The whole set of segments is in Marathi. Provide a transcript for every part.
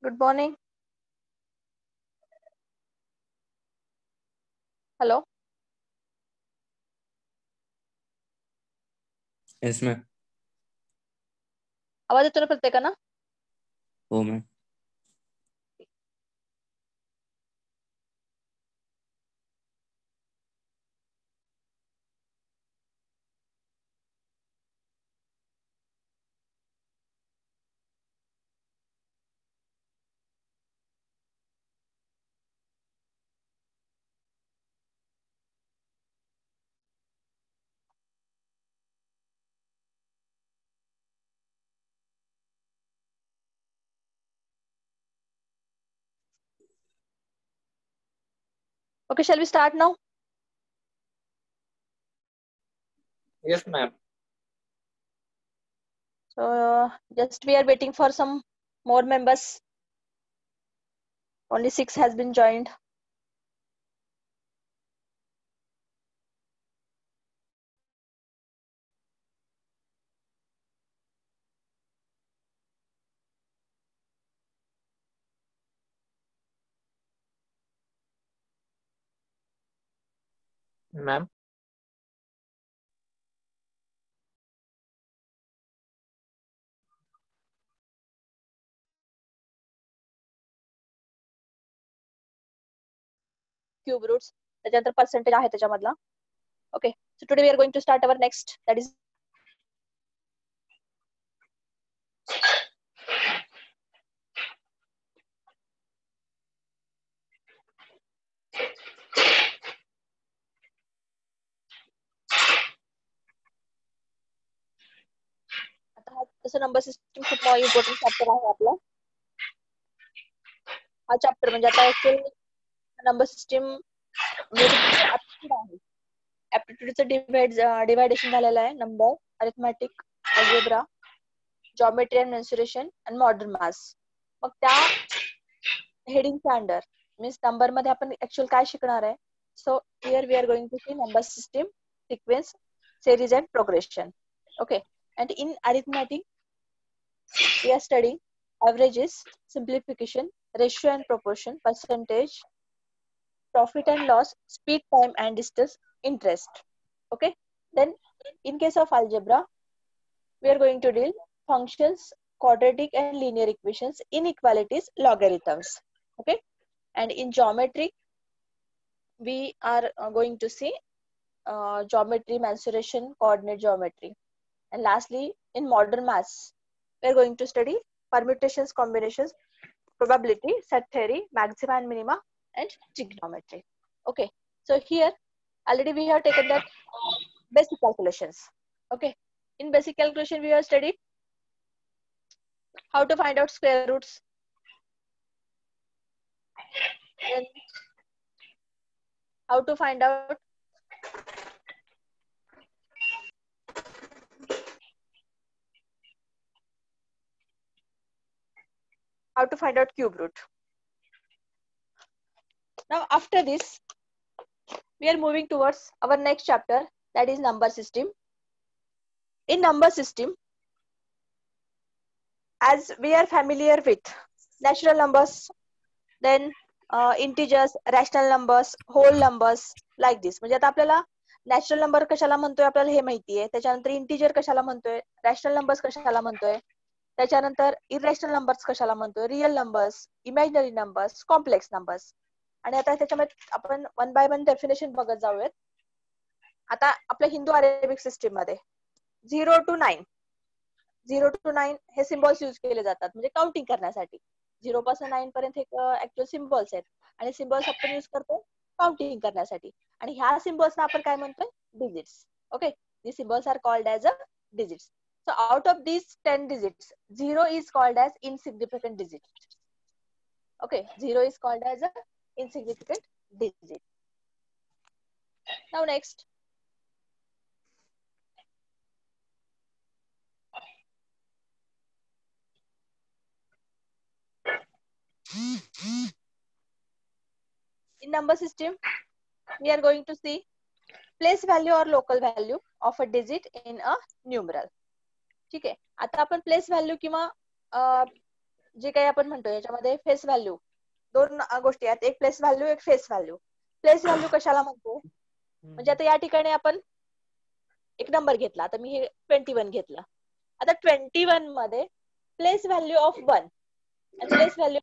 Good morning. Hello. Yes, ma'am. आवाज येतो ना प्रत्येकांना? हो ma'am. Okay, shall we start now? Yes, ma'am. So just we are waiting for some more members. Only 6 has been joined. Ma'am. Cube roots. त्याच्यानंतर percentage आहे त्याच्यामधला. Okay. So today we are going to start our next, that is आता हा तसं नंबर सिस्टम खूप इम्पॉर्टंट चॅप्टर आहे आपला. हा चॅप्टर म्हणजे आता ऍक्च्युअल नंबर सिस्टम ऍप्टिट्यूड आहे. ऍप्टिट्यूडचं डिवायडेशन झालेलं आहे. Number, arithmetic, algebra, geometry and mensuration आणि मॉडर्न मॅथ्स. मग त्या हेडिंगच्या अंडर मीन्स नंबर मध्ये आपण ऍक्च्युअल काय शिकणार आहे. So here we are going to see number system, sequence, series and progression. Okay, and in arithmetic we are studying averages, simplification, ratio and proportion, percentage, profit and loss, speed, time and distance, interest. Okay, then in case of algebra we are going to deal functions, quadratic and linear equations, inequalities, logarithms. Okay, and in geometry we are going to see geometry, mensuration, coordinate geometry. And lastly, in modern maths, we are going to study permutations, combinations, probability, set theory, maxima and minima, and trigonometry. Okay, so here already we have taken that basic calculations. Okay, in basic calculation we have studied how to find out square roots, then how to find out cube root. Now after this, we are moving towards our next chapter, that is number system. In number system, as we are familiar with natural numbers, then integers, rational numbers, whole numbers, like this. म्हणजे आता आपल्याला नॅचरल नंबर कशाला म्हणतोय आपल्याला हे माहितीये. त्याच्यानंतर इंटिजर कशाला म्हणतोय, रॅशनल नंबर्स कशाला म्हणतोय, त्याच्यानंतर इरॅशनल नंबर्स कशाला म्हणतोय, real numbers, imaginary numbers, complex numbers. आणि आता त्याच्यामध्ये आपण वन बाय वन डेफिनेशन बघत जाऊयात. आता आपल्या हिंदू अरेबिक सिस्टीम मध्ये 0 to 9 हे सिम्बॉल्स यूज केले जातात म्हणजे काउंटिंग करण्यासाठी. 0 पासून 9 पर्यंत हे ऍक्च्युअल सिम्बॉल्स आहेत आणि सिम्बॉल्स आपण यूज करतो काउंटिंग करण्यासाठी. आणि ह्या सिम्बॉल्सना आपण काय म्हणतोय, digits. Okay, the symbols are called as a digits. So out of these 10 digits, 0 is called as insignificant digit. Okay, 0 is called as a insignificant digit. Now next, in number system, we are going to see place value or local value of a digit in a numeral. ठीक आहे, आता आपण प्लेस व्हॅल्यू किंवा जे काही आपण म्हणतो याच्यामध्ये फेस व्हॅल्यू दोन गोष्टी आहेत, एक प्लेस व्हॅल्यू एक फेस व्हॅल्यू. प्लेस व्हॅल्यू कशाला म्हणतो, म्हणजे आता या ठिकाणी आपण एक नंबर घेतला, आता मी हे 21 घेतलं. आता 21 मध्ये प्लेस व्हॅल्यू ऑफ 1 आणि प्लेस व्हॅल्यू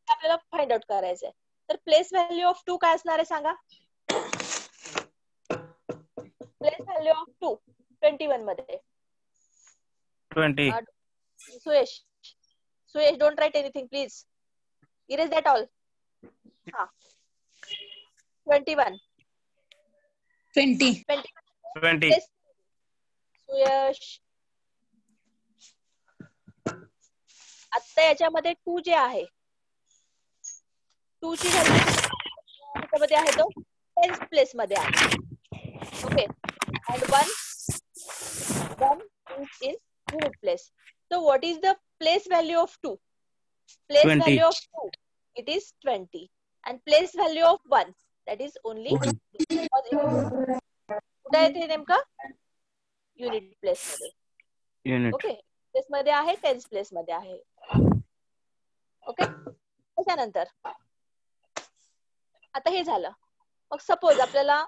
आपल्याला फाइंड आउट करायचं आहे. तर प्लेस व्हॅल्यू ऑफ 2 काय असणार आहे सांगा. प्लेस व्हॅल्यू ऑफ 2 21 मध्ये 20. Suyash don't write anything please, erase that all. हा 21 20. सुयश. आता याच्यामध्ये 2 जे आहे 2 ची व्हॅल्यू त्याच्यामध्ये आहे तो टेन्स प्लेस मध्ये आहे. Okay and 1 is in unit place. So what is the place value of 2? Place 20. value of 2 it is 20 and place value of 1 that is only 1. कुठे आहे ते नेमका युनिट प्लेस मध्ये. Unit. ओके प्लेस मध्ये आहे टेन्स प्लेस मध्ये आहे. ओके त्याच्यानंतर आता हे झालं. मग सपोज आपल्याला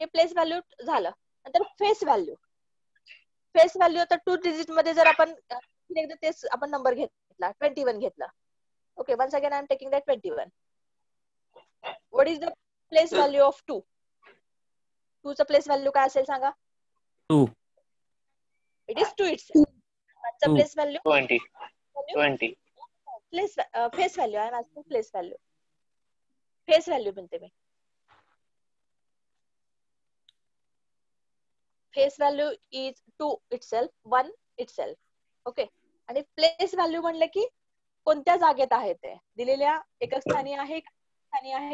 हे प्लेस व्हॅल्यू झालं, नंतर फेस व्हॅल्यू. फेस व्हॅल्यू आता 2 डिजिट मध्ये जर आपण एकदा तेच आपण नंबर घेतला 21 घेतला. Okay once again I am taking that 21. What is the place value of 2? 2 चा प्लेस व्हॅल्यू काय असेल सांगा. 2. It is 2 itself. 1 चा 2. Place value 20. Place face value I am asking place value. Face value म्हणते मी. Face value is 2 itself, 1 itself. Okay आणि प्लेस व्हॅल्यू म्हणलं की कोणत्या जागेत आहे ते दिलेल्या एकक स्थानी आहे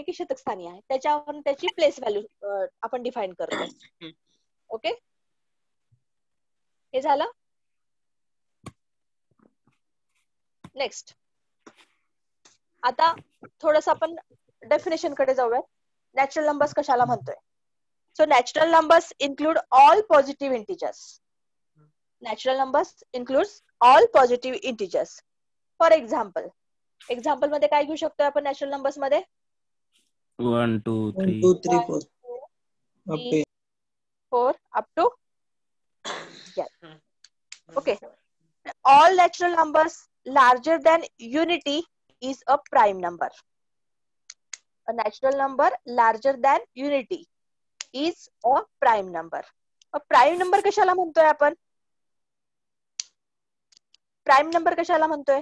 की शतक स्थानी आहे त्याच्यावरून त्याची प्लेस व्हॅल्यू आपण डिफाईन करतोय. ओके हे झालं. नेक्स्ट आता थोडस आपण डेफिनेशन कडे जाऊया. नॅचरल नंबर्स कशाला म्हणतोय. So natural numbers include all positive integers. Natural numbers includes all positive integers. For example मध्ये काय घेऊ शकतो आपण नॅचरल नंबर्स मध्ये 1 2 3 1 2 3 4 3 4 up to okay. All natural numbers larger than unity is a prime number. A natural number larger than unity is a prime number. Prime number कशाला म्हणतोय आपण. प्राईम नंबर कशाला म्हणतोय.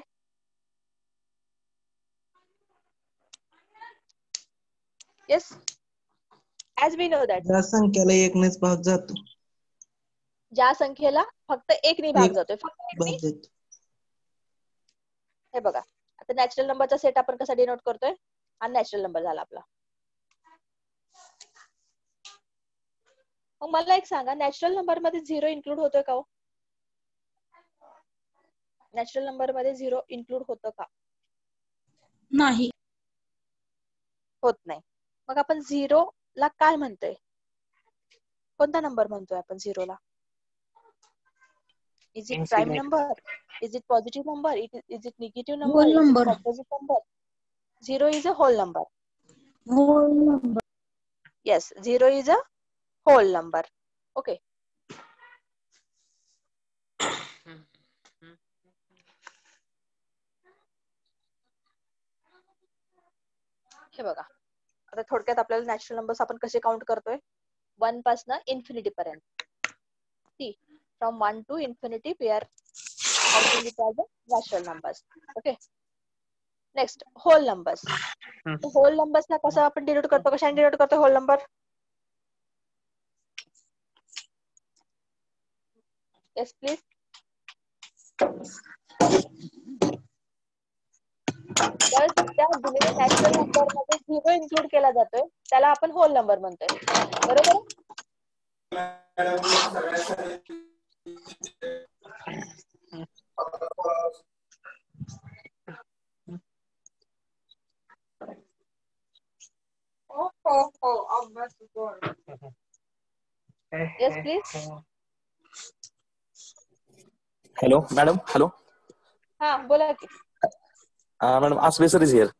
Yes as we know that ज्या संख्येला 1 नेच भाग जातो. ज्या संख्येला फक्त 1 ने भाग जातोय फक्त 1 भाग ने. जातो. हे बघा आता नॅचरल नंबरचा सेट आपण कसा डिनोट करतोय. हा नॅचरल नंबर झाला आपला. मग मला एक सांगा नॅचरल नंबर मध्ये 0 इन्क्लूड होतोय का हो. नॅचरल नंबर मध्ये 0 इन्क्लूड होतं का. नाही होत नाही. मग आपण 0 ला काय म्हणतोय. कोणता नंबर म्हणतोय आपण 0 ला. Is it prime number, is it positive number, is it negative number, Whole is it number. Composite number. 0 is a whole number. whole number. Yes, 0 is a whole number. Okay. हे बघा आता थोडक्यात आपल्याला नॅचरल नंबर्स आपण कसे काउंट करतोय. 1 पासन इन्फिनिटी पर्यंत. See from 1 to infinity we are counting it as a natural numbers. Okay. Next whole numbers. Whole numbers ला कसं आपण डिनोट करतो. कशाने डिनोट करतो होल नंबर. Yes please. तर त्या दिलेल्या नॅचरल नंबर मध्ये 0 इन्क्लूड केला जातोय त्याला आपण होल नंबर म्हणतोय. बरोबर. Yes please. Hello, madam. Hello, हा बोला की. madam. Asbe sir is here.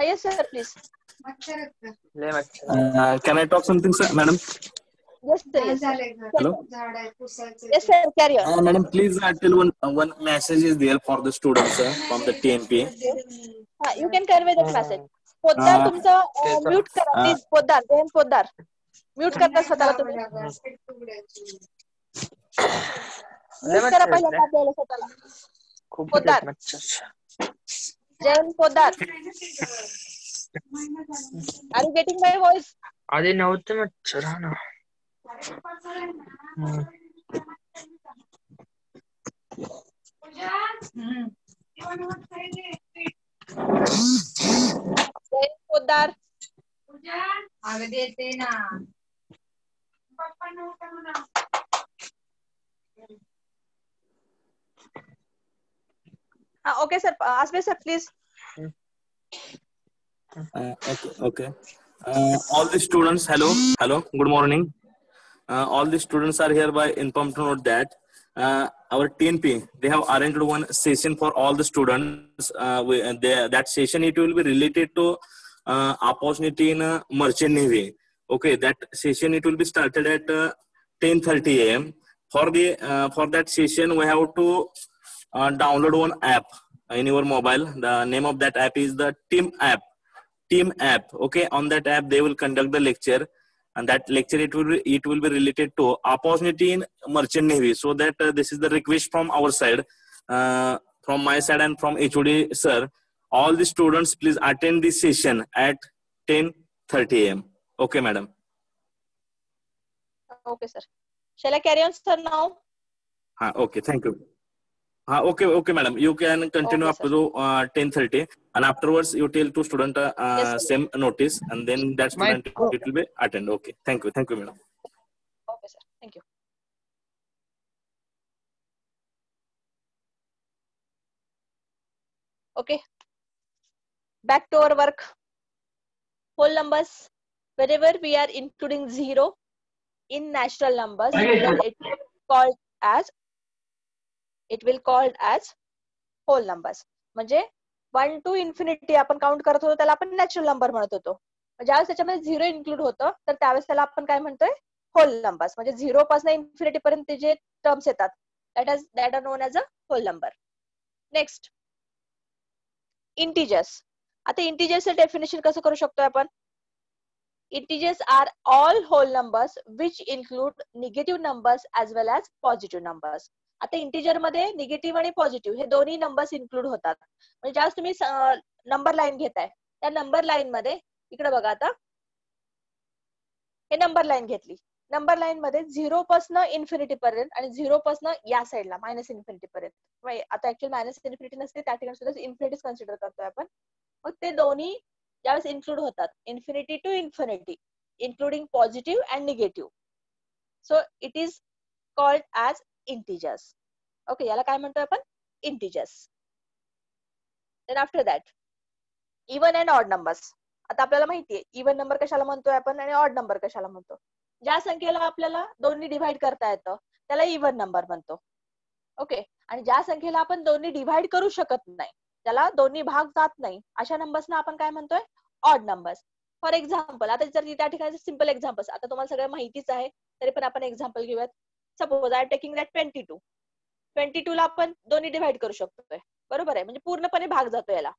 Yes sir please. Can I talk something, sir, madam? Yes sir yes sir. Hello, yes sir carry on. madam. Please tell one message is there for the students from the TNP. हा you can convey that message. Poddar तुमचं म्यूट करा प्लीज. पोद्दार जयंत पोद्दार म्यूट करा स्वतःला तुम्ही. म्यूट करा पहिल्यांदा आपल्याला स्वतःला. Poddar Jayant Poddar. Are you getting my voice? आधी नव्हतं मच्छर हा ना. जयंत पोद्दार. देते ना. हा ओके सर. आसबे sir please. Okay. All the students, hello. Good morning. All the students are hereby informed to note that our TNP, they have arranged one session for all the students. That session, it will be related to opportunity in merchant navy. Okay, that session, it will be started at 10:30 a.m. For that session, we have to download one app in your mobile. The name of that app is the Team app. Okay, on that app they will conduct the lecture, and that lecture it will be related to opportunity in merchant navy. So that this is the request from our side, from my side and from HOD sir. All the students please attend this session at 10:30 a.m. Okay, madam. Okay sir. Shall I carry on sir now? Okay, thank you. Okay, madam. You can continue Okay, up to 10:30, and afterwards you tell to student Yes, sir. same notice, and then that student it will be attend. Okay, thank you, madam. Okay sir. Thank you. Okay. Back to our work. Whole numbers. Wherever we are including 0 in natural numbers, then it will called as whole numbers. म्हणजे 1 to infinity आपण काउंट करत होतो त्याला आपण नॅचरल नंबर म्हणत होतो. ज्यावेळेस त्याच्यामध्ये 0 इन्क्लूड होतं तर त्यावेळेस त्याला आपण काय म्हणतोय होल नंबर्स. म्हणजे 0 पासून इन्फिनिटी पर्यंत जे टर्म्स येतात that are known as a whole number. Next integers. आता इंटिजर्सचं डेफिनेशन कसं करू शकतो आपण? Integers are all whole numbers which include negative numbers as well as positive numbers. आता इंटिजर मध्ये निगेटिव्ह आणि पॉझिटिव्ह हे दोन्ही नंबर्स इन्क्लूड होतात. म्हणजे ज्यावेळेस तुम्ही नंबर लाईन घेताय त्या नंबर लाईन मध्ये इकडे बघा आता हे नंबर लाईन घेतली. नंबर लाईन मध्ये 0 पासून इन्फिनिटी पर्यंत आणि 0 पासून या साईडला मायनस इन्फिनिटी पर्यंत. आता ऍक्च्युअली मायनस इन्फिनिटी नसते त्या ठिकाणी सुद्धा इन्फिनिटीच कन्सिडर करतोय आपण. मग ते दोन्ही ज्यावेळेस इन्क्लूड होतात infinity to infinity including positive and negative. So it is called as integers. Okay, याला काय म्हणतोय आपण? Integers. Then after that, even and odd numbers. आता आपल्याला माहितीये even नंबर कशाला म्हणतोय आपण आणि odd नंबर कशाला म्हणतो. ज्या संख्येला आपल्याला दोन्ही डिव्हाइड करता येतं त्याला even नंबर म्हणतो. ओके, आणि ज्या संख्येला आपण दोन्ही डिव्हाइड करू शकत नाही त्याला दोन्ही भाग जात नाही अशा नंबर्सना आपण काय म्हणतोय? Odd numbers. फॉर एक्झाम्पल, आता जर त्या ठिकाणी सिम्पल एक्झाम्पल्स, आता तुम्हाला सगळं माहितीच आहे तरी पण आपण एक्झाम्पल घेऊयात. Suppose I am taking that 22 ला आपण दोन्ही डिव्हाइड करू शकतोय. बरोबर आहे, म्हणजे पूर्णपणे भाग जातो याला.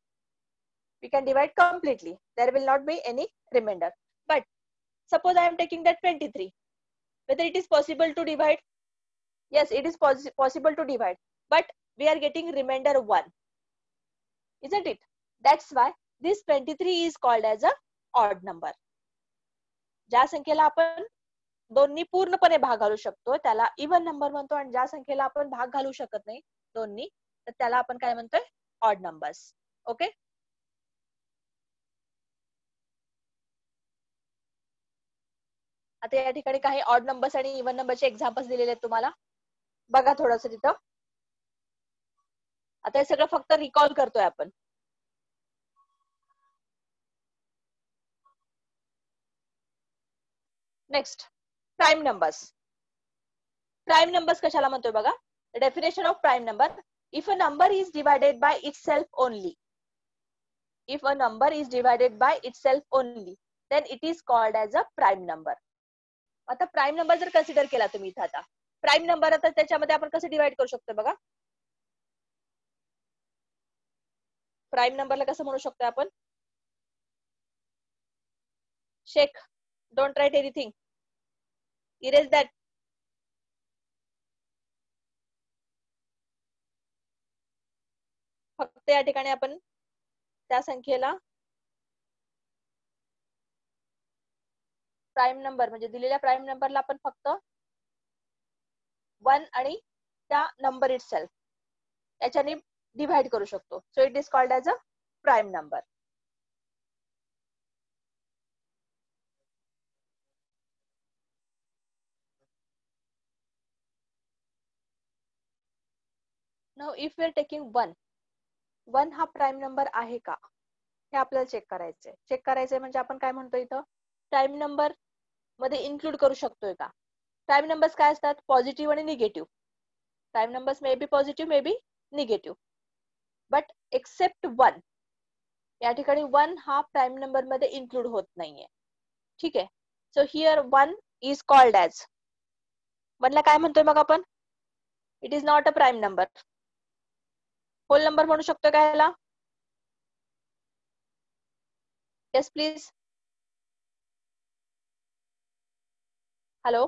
We can divide completely, there will not be any remainder. But suppose I am taking that 23, whether it is possible to divide? Yes, it is possible to divide, but we are getting remainder 1, isn't it? That's why this 23 is called as a odd number. ज्या संख्येला आपण दोन्ही पूर्णपणे भाग घालू शकतो त्याला इवन नंबर म्हणतो, आणि ज्या संख्येला आपण भाग घालू शकत नाही दोन्ही तर त्याला आपण काय म्हणतोय? Odd numbers. ओके, आता या ठिकाणी काही ऑड नंबर्स आणि इवन नंबरचे एक्झाम्पल्स दिलेले आहेत तुम्हाला. बघा थोडस तिथं. आता हे सगळं फक्त रिकॉल करतोय आपण. Next, prime numbers. Prime numbers कशाला म्हणतोय बघा. The definition of prime number: if a number is divided by itself only, if a number is divided by itself only, then it is called as a prime number. आता प्राइम नंबर जर कन्सिडर केला तुम्ही इथं, आता प्राइम नंबर आता त्याच्यामध्ये आपण कसं डिवाइड करू शकतो बघा. प्राइम नंबरला कसं म्हणू शकतो आपण? Sheikh, don't write anything, erase that. फक्त या ठिकाणी आपण त्या संख्येला प्राइम नंबर म्हणजे दिलेल्या प्राइम नंबरला आपण फक्त 1 आणि त्या नंबर इटसेल्फ याच्याने डिवाइड करू शकतो. So it is called as a prime number. Now if we are taking 1 हा प्राइम नंबर आहे का हे आपल्याला चेक करायचंय. चेक करायचंय म्हणजे आपण काय म्हणतो इथं, प्राइम नंबर मध्ये इन्क्लूड करू शकतोय का. प्राइम नंबर्स काय असतात? पॉझिटिव्ह आणि negative. Prime numbers may be positive, may be negative, but except 1. या ठिकाणी 1 हा प्राइम नंबर मध्ये इन्क्लूड होत नाहीये. ठीक आहे. So here 1 is called as, 1 ला काय म्हणतोय मग आपण? It is not a prime number. Whole number म्हणू शकतो का याला? Yes please. Hello.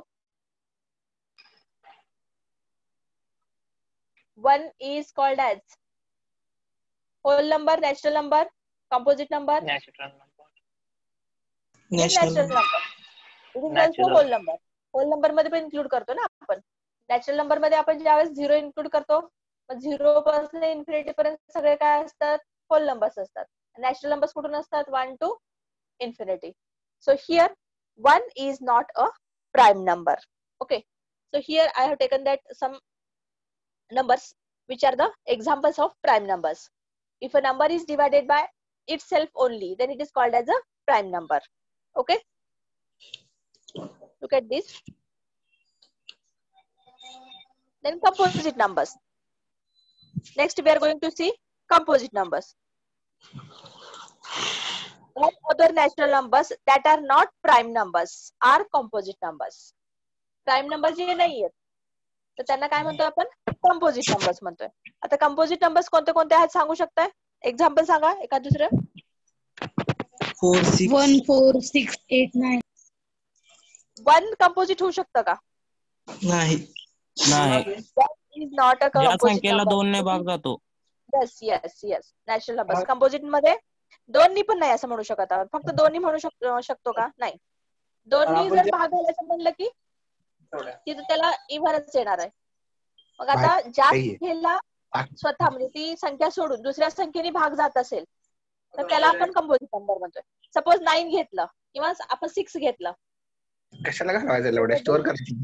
1 is called as whole number, natural number, composite number, Natural number. natural national number. It is also Natural. whole number. whole number मध्ये पण इन्क्लूड करतो ना आपण. नॅचरल नंबर मध्ये आपण ज्यावेळेस 0 इन्क्लूड करतो, मग 0 पासून इन्फिनिटी पर्यंत सगळे काय असतात? होल नंबर्स असतात. नॅचरल नंबर्स कुठून असतात? 1 to infinity. So here 1 is not a prime number. Okay. So here I have taken that some numbers which are the examples of prime numbers. If a number is divided by itself only, then it is called as a prime number. Okay. Look at this. Then composite numbers. Next we are going to see composite numbers. All other natural numbers that are not prime numbers are composite numbers. Prime numbers जे नाही आहेत तर त्यांना काय म्हणतो आपण? कंपोजिट नंबर्स म्हणतोय. आता कंपोजिट नंबर्स कोणते कोणते आहेत सांगू शकताय? एक्झाम्पल सांगा एखाद दुसरं. 4 6 1 4 6 8 9. 1 कंपोजिट होऊ शकतं का? नाही. नाही. इज नॉट अ ज्या कंपोजिट संख्येला नंबर. 2 ने भाग जातो. Yes natural numbers. कंपोजिट मध्ये 2 पण नाही असं म्हणू शकत आपण. फक्त 2 म्हणू शकतो का? नाही. 2 जर भाग घालायचं म्हणलं की तिथे त्याला इव्हनच येणार आहे. मग आता ज्या संख्येला स्वतः म्हणजे ती संख्या सोडून दुसऱ्या संख्येने भाग जात असेल तर त्याला आपण कंपोजिट नंबर म्हणतोय. सपोज 9 घेतलं किंवा आपण 6 घेतलं. कशाला घालवायचं एवढ्या स्टोअर करायची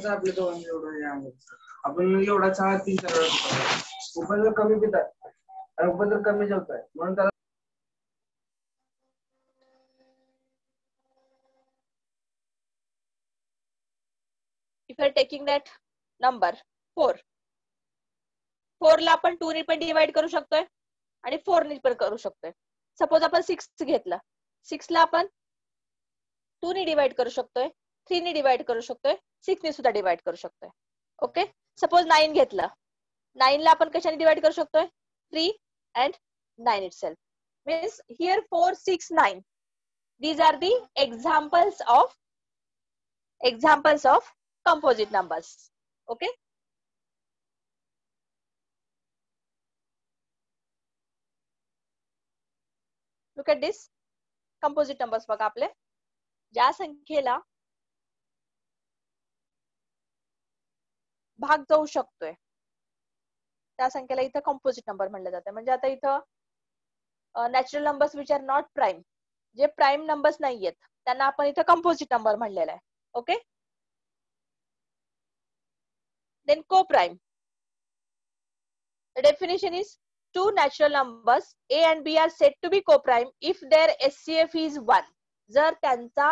आपले दोन एवढं आपण एवढा चहा 3 उपर जर कमी पितात आणि उपर जर कमी जेवताय म्हणून त्याला if you are taking that number 4 ला आपण 2 ने पण डिवाइड करू शकतोय आणि 4 ने पण करू शकतोय. सपोज आपण 6 घेतला, 6 ला आपण 2 ने डिवाइड करू शकतोय, 3 ने डिवाइड करू शकतोय, 6 ने सुद्धा डिवाइड करू शकतोय. ओके. सपोज 9 घेतला, 9 ला आपण कशाने डिवाइड करू शकतोय? 3 and 9 itself. Means here 4 6 9 these are the examples of composite numbers. Okay. Look at this. Composite numbers बघा आपले. ज्या संख्येला भाग जाऊ शकतोय त्या संख्येला इथं कंपोजिट नंबर म्हणलं जातं. म्हणजे आता इथं natural numbers which are not prime, जे प्राइम नंबर्स नाहीयेत त्यांना आपण इथं कंपोजिट नंबर म्हणलेला आहे. Okay. Then co-prime. The definition is two natural numbers A and B are said to be co-prime if their SCF is 1. जर त्यांचा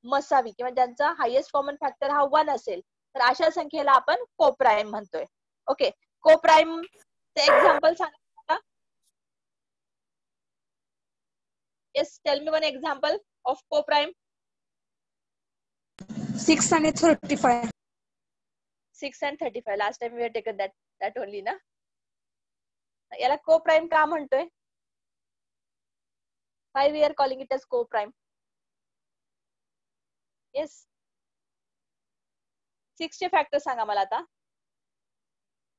मसावी किंवा ज्यांचा हायेस्ट कॉमन फॅक्टर हा 1 असेल तर अशा संख्येला आपण कोप्राईम म्हणतोय. ओके, कोप्राईम चे एक्झाम्पल सांगा. Yes, tell me one example of coprime. 6 आणि 35. 6 and 35. Last time we have taken that only ना. याला कोप्राईम का म्हणतोय? Why we are calling it as co-prime? Yes. 6 चे फॅक्टर सांगा मला आता.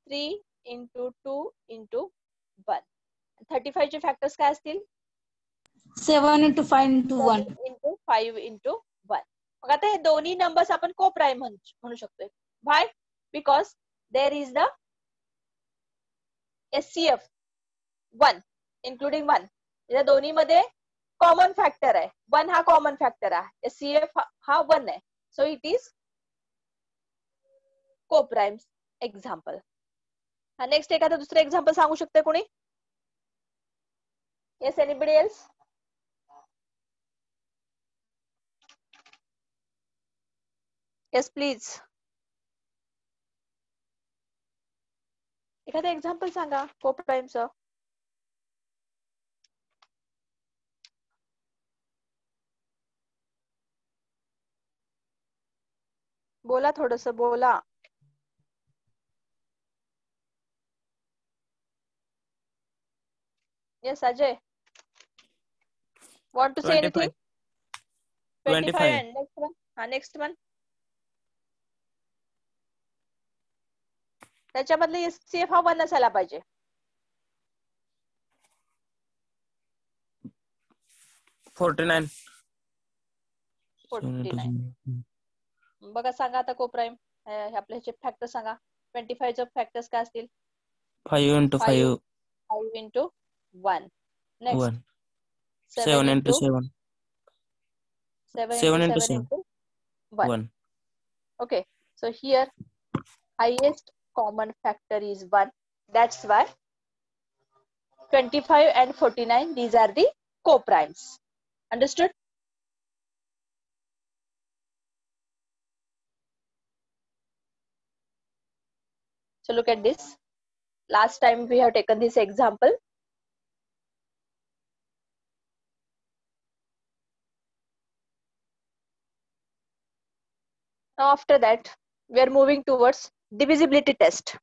3 into 2 into 1. 35 चे फॅक्टर्स काय असतील? 7 into 5 into 1. 7 into 5 into 1. मग आता हे दोन्ही नंबर्स आपण कोप्राईम म्हणू शकतोय. Why? Because there is the SCF 1 including 1. या दोन्ही मध्ये कॉमन फॅक्टर आहे. 1 हा कॉमन फॅक्टर आहे. SCF हा 1 आहे. So it is coprime example. हा नेक्स्ट एखादं दुसरं एक्झाम्पल सांगू शकते कोणी? Yes, anybody else? Yes please. एखादं एक्झाम्पल सांगा कोप्राईमचं. बोला, थोडस बोला. Yes, Ajay. Want to say 25. anything? 25 and next one. Next one. त्याच्यामधले SCF हा 1 असायला पाहिजे. 49. 49. बघा सांगा आता कोप्राईम. आपल्या ह्याचे फॅक्टर सांगा. 25 चे फॅक्टर्स काय असतील? 5 into 5. 5 into 1. Next. 1. 7 into 7. 7 into 7 into 1. Okay. So here highest common factor is 1. That's why 25 and 49, these are the coprimes. Understood? So look at this. Last time we have taken this example. Now after that, we are moving towards divisibility test.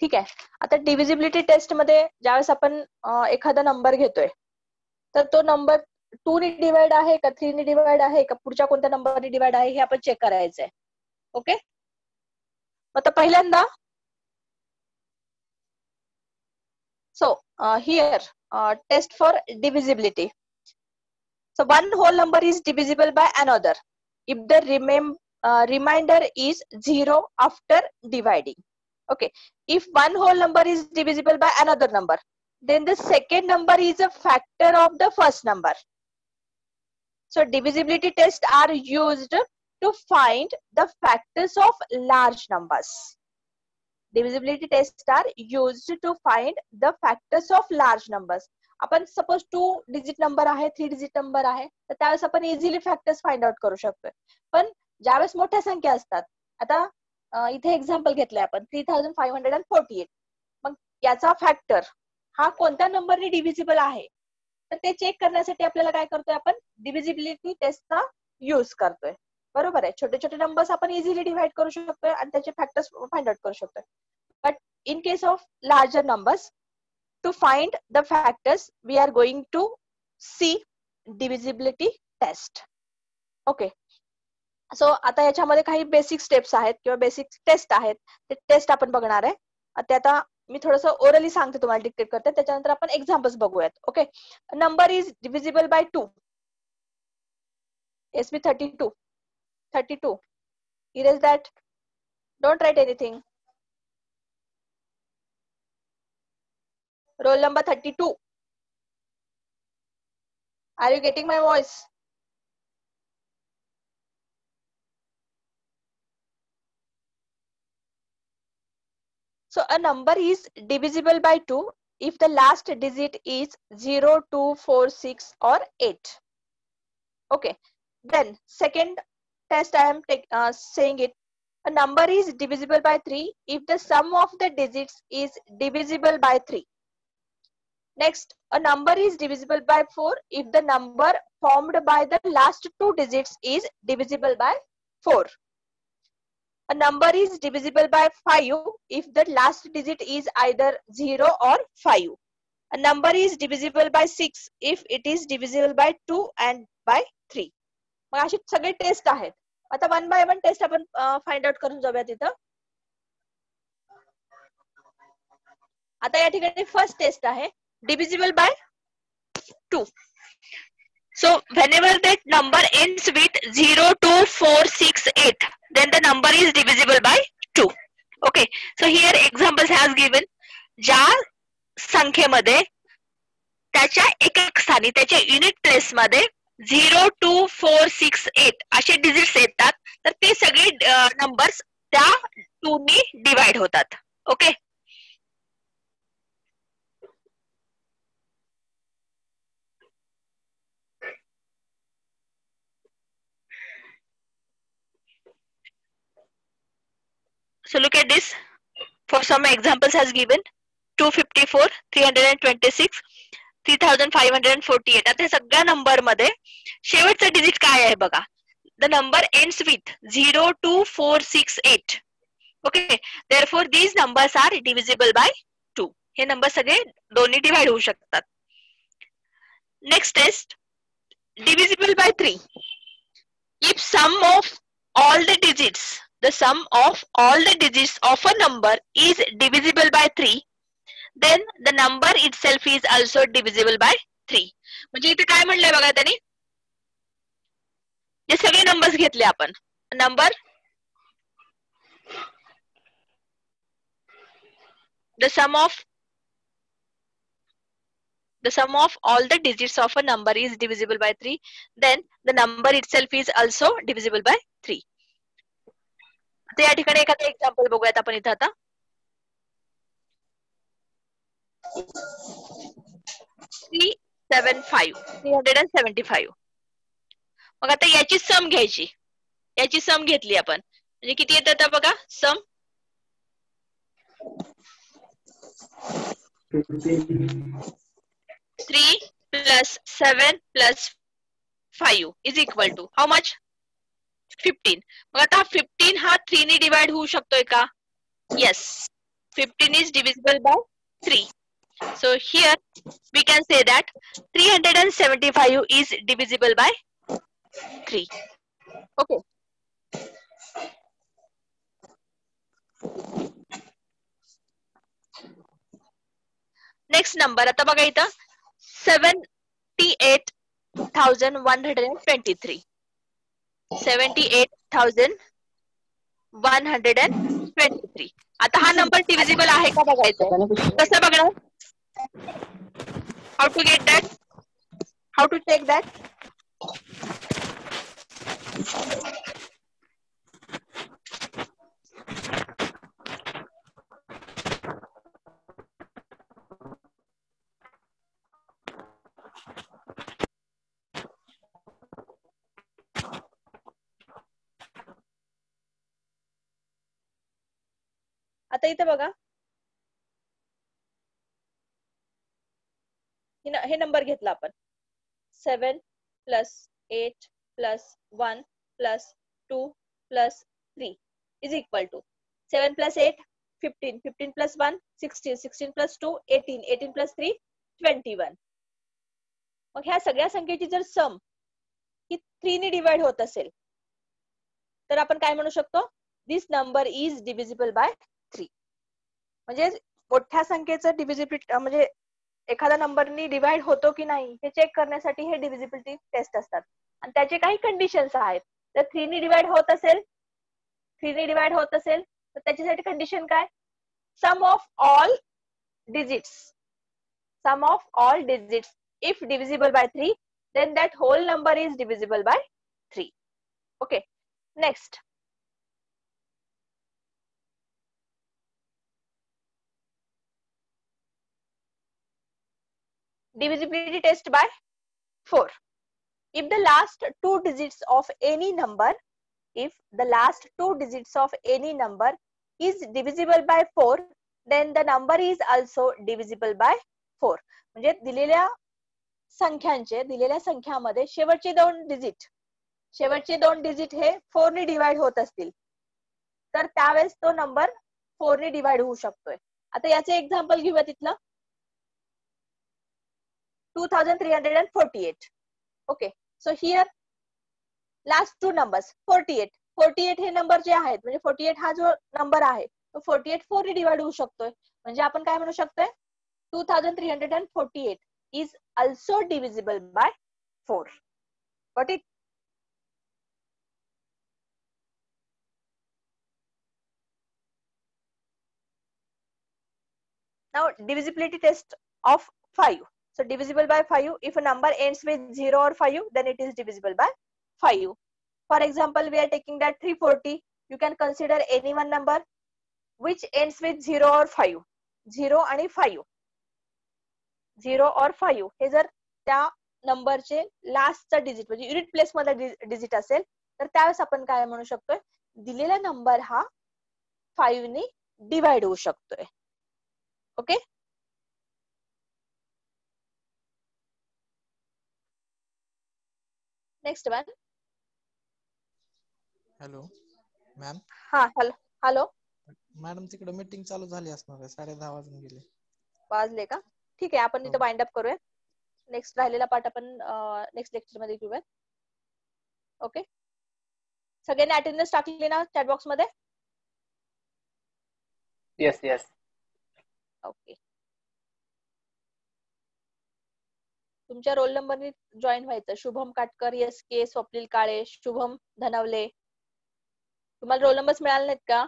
ठीक आहे. आता डिव्हिजिबिलिटी टेस्ट मध्ये ज्यावेळेस आपण एखादा नंबर घेतोय तर तो नंबर 2 ने डिवाइड आहे का 3 ने डिवाइड आहे का पुढच्या कोणत्या नंबरने डिवाइड आहे हे आपण चेक करायचंय. ओके. आता पहिल्यांदा so here test for divisibility. So one whole number is divisible by another if the remainder is 0 after dividing. Okay, if one whole number is divisible by another number, then the second number is a factor of the first number. So divisibility tests are used to find the factors of large numbers. Divisibility tests are used to find the factors of large numbers. आपण सपोज 2 डिजिट नंबर आहे 3 डिजिट नंबर आहे तर त्यावेळेस आपण इझिली फॅक्टर्स फाइंड आउट करू शकतोय. पण ज्यावेळेस मोठ्या संख्या असतात, आता इथे एक्झाम्पल घेतलंय आपण 3548, मग याचा फॅक्टर हा कोणत्या नंबरने डिव्हिजिबल आहे तर ते चेक करण्यासाठी आपल्याला काय करतोय आपण डिव्हिजिबिलिटी टेस्टचा यूज करतोय. बरोबर आहे. छोटे छोटे नंबर्स आपण इझिली डिवाइड करू शकतोय आणि त्याचे फॅक्टर्स फाइंड आउट करू शकतोय. But in case of larger numbers to find the factors we are going to see divisibility test. Okay. So आता याच्यामध्ये काही बेसिक स्टेप्स आहेत किंवा बेसिक टेस्ट आहेत ते टेस्ट आपण बघणार आहे. ते आता मी थोडंसं ओरली सांगते, तुम्हाला डिक्टेट करते, त्याच्यानंतर आपण एक्झाम्पल्स बघूयात. Okay. Number is divisible by 2. SB 32. Erase that. Don't write anything. Roll number 32. Are you getting my voice? So a number is divisible by 2 if the last digit is 0, 2, 4, 6 or 8. Okay. Then second test I am saying it. A number is divisible by 3 if the sum of the digits is divisible by 3. Next, a number is divisible by 4 if the number formed by the last two digits is divisible by 4. A number is divisible by 5 if the last digit is either 0 or 5. A number is divisible by 6 if it is divisible by 2 and by 3. मग अशी सगळे टेस्ट आहेत. आता वन बाय वन टेस्ट आपण फाइंड आउट करून जाऊया तिथं. आता या ठिकाणी फर्स्ट टेस्ट आहे divisible by 2. So whenever that number ends with 0, 2, 4, 6, 8, then the number is divisible by 2. Okay. So here examples has given. ज्या संख्येमध्ये त्याच्या एकक स्थानी त्याच्या युनिट प्लेस मध्ये 0, 2, 4, 6, 8 असे डिजिट्स येतात, तर ते सगळे नंबर्स त्या 2 नी डिवाइड होतात. Okay. So look at this. For some examples has given 254, 326, 3548. आता हे सगळ्या नंबर मध्ये शेवटचा डिजिट काय आहे बघा. The number ends with 0, 2, 4, 6, 8. Okay. Therefore these numbers are divisible by 2. हे नंबर सगळे दोन्ही डिवाइड होऊ शकतात. Next test, divisible by 3. If sum of all the digits, the sum of all the digits of a number is divisible by 3, then the number itself is also divisible by 3. म्हणजे इथे काय म्हणलंय बघा त्यांनी, जे सगळे नंबर्स घेतले आपण, number the sum of all the digits of a number is divisible by 3, then the number itself is also divisible by 3. आता या ठिकाणी एखादं एक्झाम्पल बघूयात आपण इथं आता. 375. मग आता याची सम घ्यायची. याची सम घेतली आपण, म्हणजे किती येतं आता बघा सम. 3 plus 7 plus 5 is equal to how much? 15. मग आता 15 हा 3 ने डिवाइड होऊ शकतोय का? Yes. 15 is divisible by 3. So here we can say that 375 is divisible by 3. Okay. Next number आता बघा इथं 78,123. 78,123. आता हा नंबर डिव्हिजिबल आहे का बघायचं. कसं बघणार? How to get that? How to check that? आता इथे बघा हे नंबर घेतला आपण 7 plus 8 plus 1 plus 2 plus 3 is equal to 7 plus 8 15, 15 plus 1 16, 16 plus 2 18, 18 plus 3 21. मग ह्या सगळ्या संख्येची जर सम ही 3 ने डिवाइड होत असेल तर आपण काय म्हणू शकतो, दिस नंबर इज डिव्हिजिबल बाय 3. म्हणजे मोठ्या संख्येचं डिव्हिजिबिलिटी म्हणजे एखादा नंबरनी डिवाइड होतो की नाही हे चेक करण्यासाठी हे डिव्हिजिबिलिटी टेस्ट असतात आणि त्याचे काही कंडिशन्स आहेत. तर 3 ने डिवाइड होत असेल तर त्याच्यासाठी कंडिशन काय, sum of all digits if divisible by 3 then that whole number is divisible by 3. Okay, next. Divisibility test by 4. If the last two digits of any number if the last two digits of any number is divisible by 4, then the number is also divisible by 4. म्हणजे दिलेल्या संख्यामध्ये शेवटचे दोन डिजिट हे 4 ने डिवाइड होत असतील तर त्यावेळेस तो नंबर 4 ने डिवाइड होऊ शकतोय. आता याचे एक्झाम्पल घेऊया तिथलं 2348. Okay, so here last two numbers 48 हे नंबर जे आहेत म्हणजे 48 हा जो नंबर आहे तो 48 4 ने डिवाइड होऊ शकतोय. म्हणजे आपण काय म्हणू शकतोय 2348 is also divisible by 4. Got it? Now divisibility test of 5. So divisible by 5, if a number ends with 0 or 5, then it is divisible by 5. For example, we are taking that 340. You can consider any one number which ends with 0 or 5. 0 आणि 5. 0 or 5 हे जर त्या नंबरचे लास्टचा डिजिट म्हणजे युनिट प्लेस मध्ये डिजिट असेल तर त्यावेळेस आपण काय म्हणू शकतोय दिलेला नंबर हा 5 ने डिवाइड होऊ शकतोय. Okay, next one. Hello ma'am. हा हॅलो मॅडम तिकडे मीटिंग चालू झाली असणार आहे 10:30 वाजून गेले. वाजले का? ठीक आहे, आपण हो. इथं वाइंड अप करूया. नेक्स्ट राहिलेला पार्ट आपण नेक्स्ट लेक्चर मध्ये घेऊया. ओके, सगळ्यांनी अटेंडन्स टाकली ना चॅट बॉक्स मध्ये? Yes yes. ओके, तुमच्या रोल नंबरनी जॉईन व्हायचं. Shubham Katkar, S K, Swapnil Kale, Shubham Dhanwale. तुम्हाला रोल नंबर्स मिळाले नाहीत का?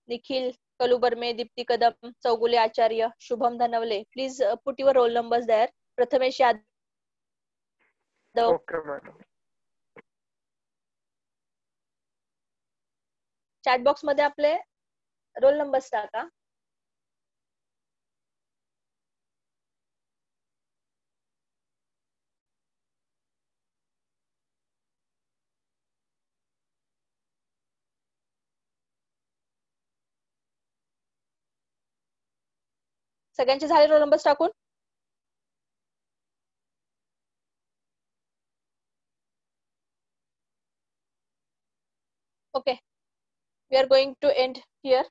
Nikhil Kalubarme, Deepti Kadam, Chougule Acharya, Shubham Dhanwale. Please put your roll numbers there. Prathamesh Yadav. Okay madam. Chat box मध्ये आपले रोल नंबर्स टाका. सगळ्यांचे झाले रोल नंबर्स टाकून? Okay, we are going to end here.